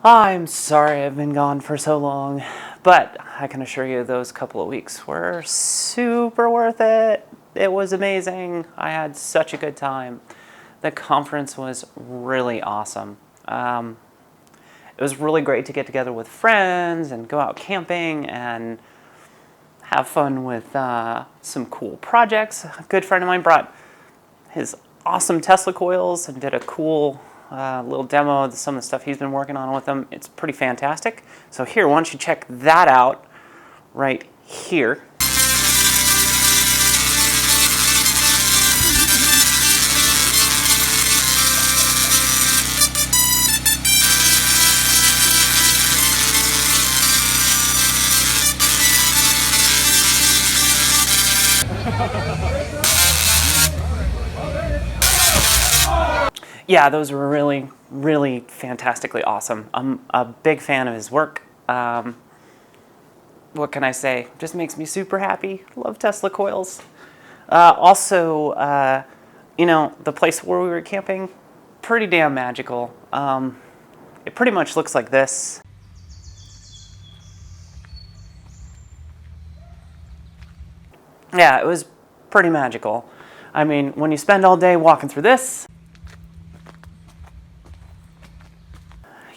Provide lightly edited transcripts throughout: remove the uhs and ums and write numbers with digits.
I'm sorry I've been gone for so long, but I can assure you those couple of weeks were super worth it. It was amazing. I had such a good time. The conference was really awesome. It was really great to get together with friends and go out camping and have fun with some cool projects. A good friend of mine brought his awesome Tesla coils and did a cool little demo of some of the stuff he's been working on with them. It's pretty fantastic. So here, why don't you check that out right here. Yeah, those were really, really fantastically awesome. I'm a big fan of his work. What can I say? Just makes me super happy. Love Tesla coils. Also, you know, the place where we were camping, pretty damn magical. It pretty much looks like this. Yeah, it was pretty magical. I mean, when you spend all day walking through this,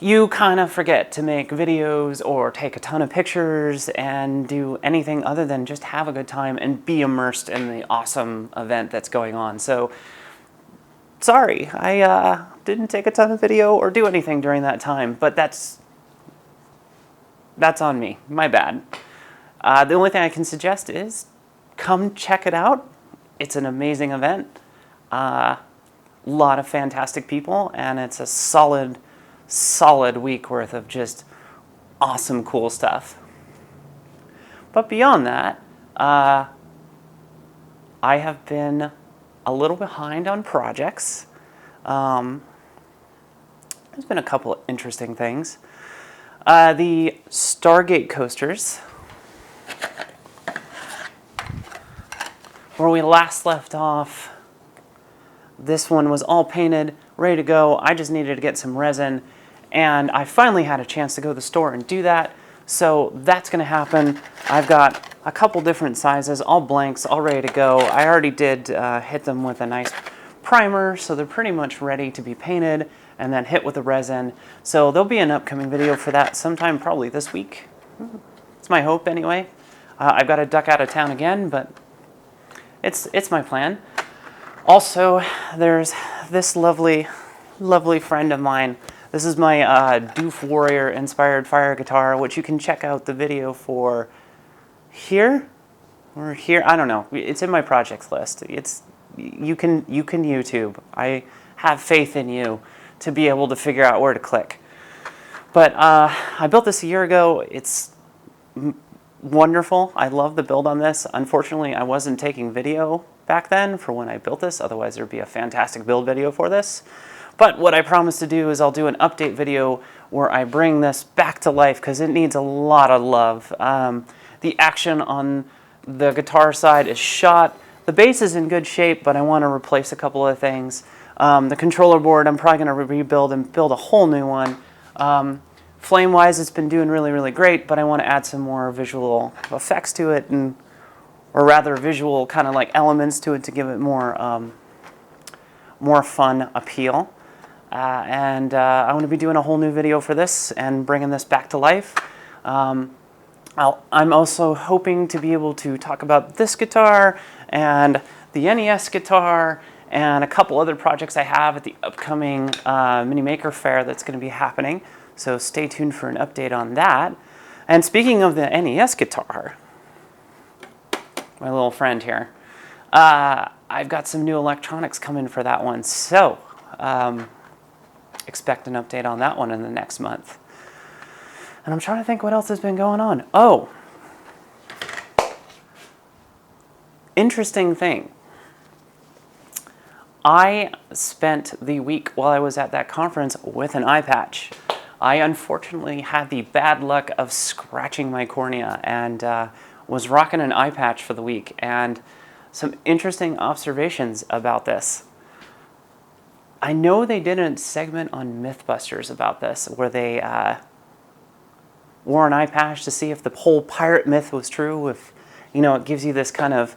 you kind of forget to make videos or take a ton of pictures and do anything other than just have a good time and be immersed in the awesome event that's going on. So, sorry, I didn't take a ton of video or do anything during that time, but that's on me, my bad. The only thing I can suggest is come check it out. It's an amazing event. Lot of fantastic people, and it's a solid week worth of just awesome, cool stuff. But beyond that, I have been a little behind on projects. There's been a couple of interesting things. The Stargate coasters, where we last left off, this one was all painted, ready to go. I just needed to get some resin, and I finally had a chance to go to the store and do that. So that's going to happen. I've got a couple different sizes, all blanks, all ready to go. I already did hit them with a nice primer, so they're pretty much ready to be painted and then hit with the resin. So there'll be an upcoming video for that sometime probably this week. It's my hope anyway. I've got to duck out of town again, but it's my plan. Also, there's this lovely friend of mine. This is my Doof Warrior inspired fire guitar, which you can check out the video for here or here. I don't know. It's in my projects list. You can YouTube. I have faith in you to be able to figure out where to click. But I built this a year ago. It's wonderful. I love the build on this. Unfortunately, I wasn't taking video back then for when I built this. Otherwise, there'd be a fantastic build video for this. But what I promise to do is I'll do an update video where I bring this back to life because it needs a lot of love. The action on the guitar side is shot. The bass is in good shape, but I want to replace a couple of things. The controller board, I'm probably going to rebuild and build a whole new one. Flame-wise, it's been doing really, really great, but I want to add some more visual effects to it, or rather visual kind of like elements to it to give it more fun appeal. I'm going to be doing a whole new video for this and bringing this back to life. I'm also hoping to be able to talk about this guitar and the NES guitar and a couple other projects I have at the upcoming Mini Maker Fair that's going to be happening. So stay tuned for an update on that. And speaking of the NES guitar, my little friend here, I've got some new electronics coming for that one. So expect an update on that one in the next month. And I'm trying to think what else has been going on. Oh, interesting thing. I spent the week while I was at that conference with an eye patch. I unfortunately had the bad luck of scratching my cornea and was rocking an eye patch for the week. And some interesting observations about this. I know they did a segment on Mythbusters about this, where they wore an eye patch to see if the whole pirate myth was true, if, it gives you this kind of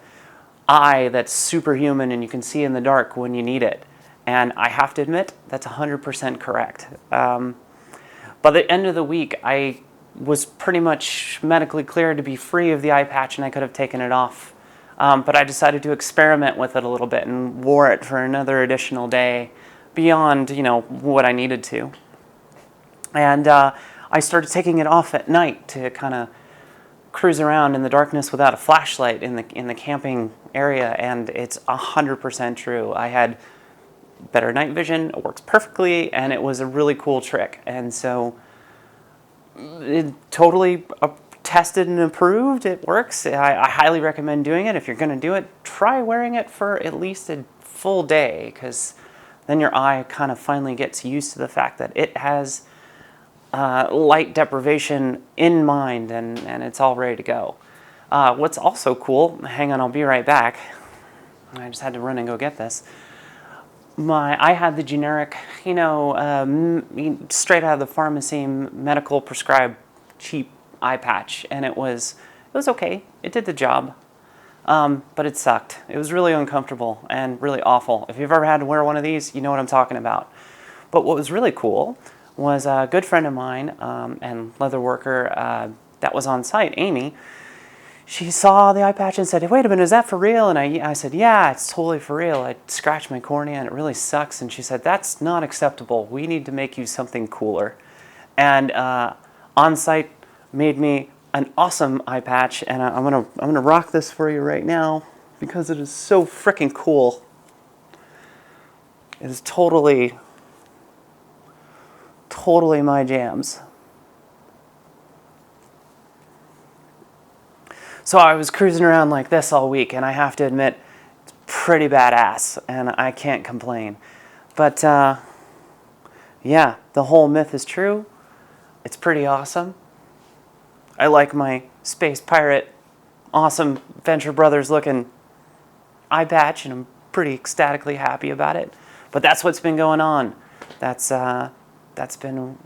eye that's superhuman and you can see in the dark when you need it. And I have to admit, that's 100% correct. By the end of the week, I was pretty much medically cleared to be free of the eye patch, and I could have taken it off. But I decided to experiment with it a little bit and wore it for another additional day beyond, what I needed to. And I started taking it off at night to kind of cruise around in the darkness without a flashlight in the camping area, and it's 100% true. I had better night vision, it works perfectly, and it was a really cool trick. And so it totally tested and approved. It works. I highly recommend doing it. If you're going to do it, try wearing it for at least a full day, because then your eye kind of finally gets used to the fact that it has light deprivation in mind, and it's all ready to go. What's also cool, hang on, I'll be right back. I just had to run and go get this. I had the generic, straight out of the pharmacy, medical prescribed cheap eye patch, and it was okay. It did the job, but it sucked. It was really uncomfortable and really awful. If you've ever had to wear one of these, you know what I'm talking about. But what was really cool was a good friend of mine and leather worker that was on site, Amy. She saw the eye patch and said, "Wait a minute, is that for real?" And I said, "Yeah, it's totally for real. I scratched my cornea and it really sucks." And she said, "That's not acceptable. We need to make you something cooler." And On-Site made me an awesome eye patch, and I'm gonna rock this for you right now because it is so freaking cool. It is totally my jams. So I was cruising around like this all week, and I have to admit, it's pretty badass, and I can't complain. But yeah, the whole myth is true. It's pretty awesome. I like my space pirate, awesome Venture Brothers looking eye patch, and I'm pretty ecstatically happy about it. But that's what's been going on. That's been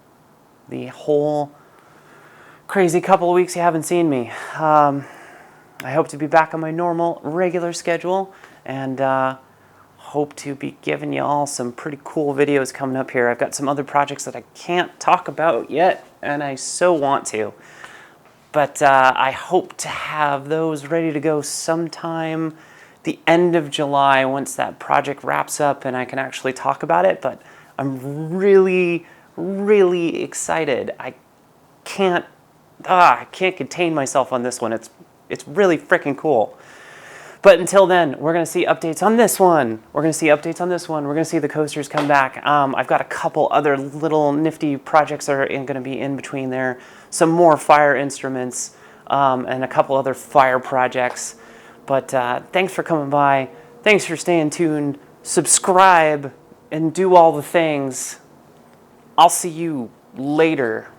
the whole crazy couple of weeks you haven't seen me. I hope to be back on my normal, regular schedule, and hope to be giving you all some pretty cool videos coming up here. I've got some other projects that I can't talk about yet, and I so want to. But I hope to have those ready to go sometime the end of July, once that project wraps up and I can actually talk about it. But I'm really, really excited. I can't contain myself on this one. It's really freaking cool. But until then, we're going to see updates on this one. We're going to see updates on this one. We're going to see the coasters come back. I've got a couple other little nifty projects that are going to be in between there. Some more fire instruments and a couple other fire projects. But thanks for coming by. Thanks for staying tuned. Subscribe and do all the things. I'll see you later.